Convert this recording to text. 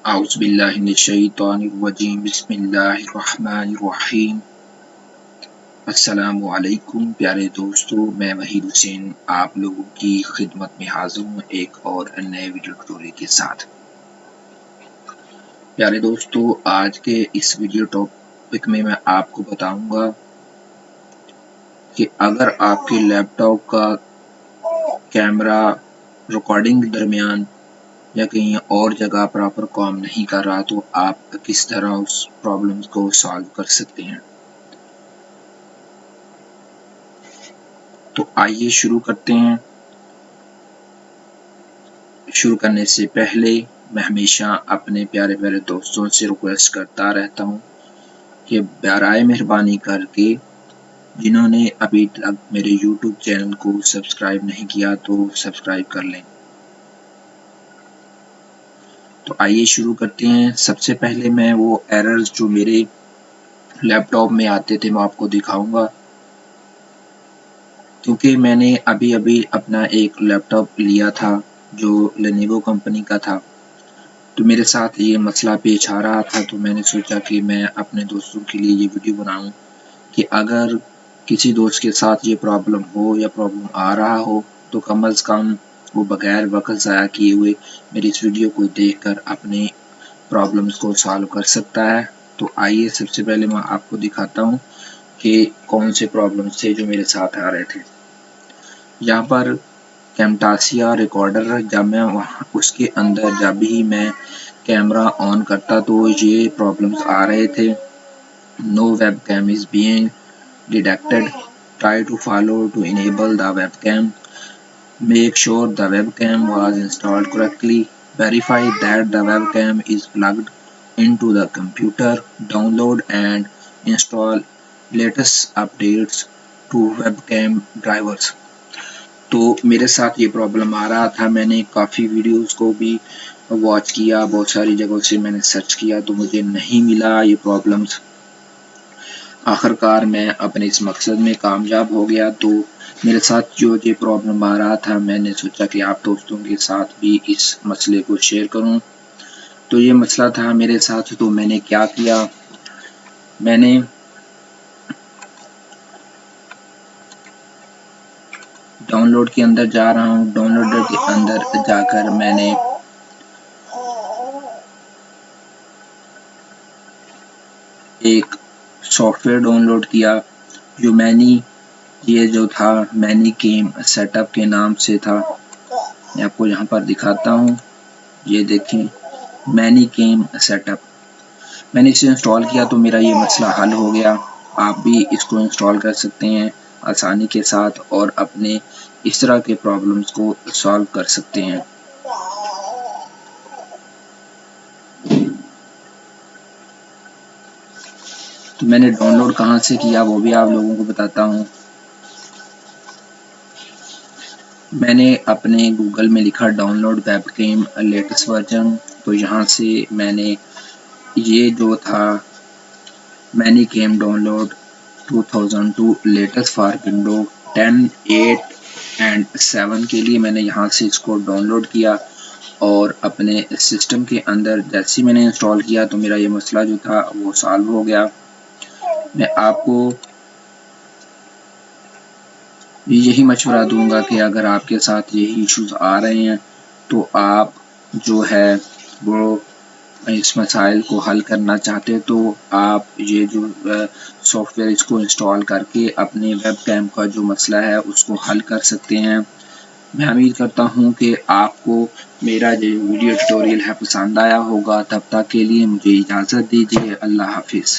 औज़ुबिल्लाहिमिनश्शैतानिर्रजीम बिस्मिल्लाहिर्रहमानिर्रहीम। अस्सलामुअलैकुम प्यारे दोस्तों, मैं वहीद हुसैन आप लोगों की खिदमत में हाजिर हूँ एक और नए वीडियो ट्यूटोरियल के साथ। प्यारे दोस्तों, आज के इस वीडियो टॉपिक में मैं आपको बताऊंगा कि अगर आपके लैपटॉप का कैमरा रिकॉर्डिंग के दरमियान या कहीं और जगह प्रॉपर काम नहीं कर रहा तो आप किस तरह उस प्रॉब्लम को सॉल्व कर सकते हैं। तो आइए शुरू करते हैं। शुरू करने से पहले मैं हमेशा अपने प्यारे प्यारे दोस्तों से रिक्वेस्ट करता रहता हूँ कि बराए मेहरबानी करके जिन्होंने अभी तक मेरे YouTube चैनल को सब्सक्राइब नहीं किया तो सब्सक्राइब कर लें। तो आइए शुरू करते हैं। सबसे पहले मैं वो एरर्स जो मेरे लैपटॉप में आते थे मैं आपको दिखाऊंगा, क्योंकि मैंने अभी अभी अपना एक लैपटॉप लिया था जो लेनोवो कंपनी का था। तो मेरे साथ ये मसला पेश आ रहा था, तो मैंने सोचा कि मैं अपने दोस्तों के लिए ये वीडियो बनाऊं कि अगर किसी दोस्त के साथ ये प्रॉब्लम हो या प्रॉब्लम आ रहा हो तो कम अज़ कम वो बगैर वक्त ज़ाया किए हुए मेरी इस वीडियो को देखकर अपने प्रॉब्लम्स को सॉल्व कर सकता है। तो आइए सबसे पहले मैं आपको दिखाता हूँ कि कौन से प्रॉब्लम्स थे जो मेरे साथ आ रहे थे। यहाँ पर कैमटासिया रिकॉर्डर जब मैं उसके अंदर जब ही मैं कैमरा ऑन करता तो ये प्रॉब्लम्स आ रहे थे। No webcam is being detected, try to follow to enable the webcam, make sure the webcam was installed correctly, verify that the webcam is plugged into the computer, download and install latest updates to webcam drivers। तो मेरे साथ ये problem आ रहा था। मैंने काफ़ी videos को भी वॉच किया, बहुत सारी जगहों से मैंने सर्च किया तो मुझे नहीं मिला ये प्रॉब्लम्स। आखिरकार मैं अपने इस मकसद में कामयाब हो गया। तो मेरे साथ जो ये प्रॉब्लम आ रहा था मैंने सोचा कि आप दोस्तों के साथ भी इस मसले को शेयर करूं। तो ये मसला था मेरे साथ। तो मैंने क्या किया, मैंने डाउनलोड के अंदर जा रहा हूँ। डाउनलोडर के अंदर जाकर मैंने एक सॉफ्टवेयर डाउनलोड किया जो ये जो था मैनीकेम सेटअप के नाम से था। मैं आपको यहाँ पर दिखाता हूँ, ये देखें मैनीकेम सेटअप। मैंने इसे इंस्टॉल किया तो मेरा ये मसला हल हो गया। आप भी इसको इंस्टॉल कर सकते हैं आसानी के साथ और अपने इस तरह के प्रॉब्लम्स को सॉल्व कर सकते हैं। तो मैंने डाउनलोड कहाँ से किया वो भी आप लोगों को बताता हूँ। मैंने अपने गूगल में लिखा डाउनलोड वेबकैम लेटेस्ट वर्जन। तो यहाँ से मैंने ये जो था ManyCam download 2002 latest for window 10, 8 and 7 के लिए मैंने यहाँ से इसको डाउनलोड किया और अपने सिस्टम के अंदर जैसे मैंने इंस्टॉल किया तो मेरा ये मसला जो था वो सॉल्व हो गया। मैं आपको यही मशवरा दूंगा कि अगर आपके साथ यही इश्यूज आ रहे हैं तो आप जो है वो इस मसाइल को हल करना चाहते हैं तो आप ये जो सॉफ्टवेयर इसको इंस्टॉल करके अपने वेबकैम का जो मसला है उसको हल कर सकते हैं। मैं उम्मीद करता हूँ कि आपको मेरा जो वीडियो ट्यूटोरियल है पसंद आया होगा। तब तक के लिए मुझे इजाज़त दीजिए। अल्लाह हाफिज़।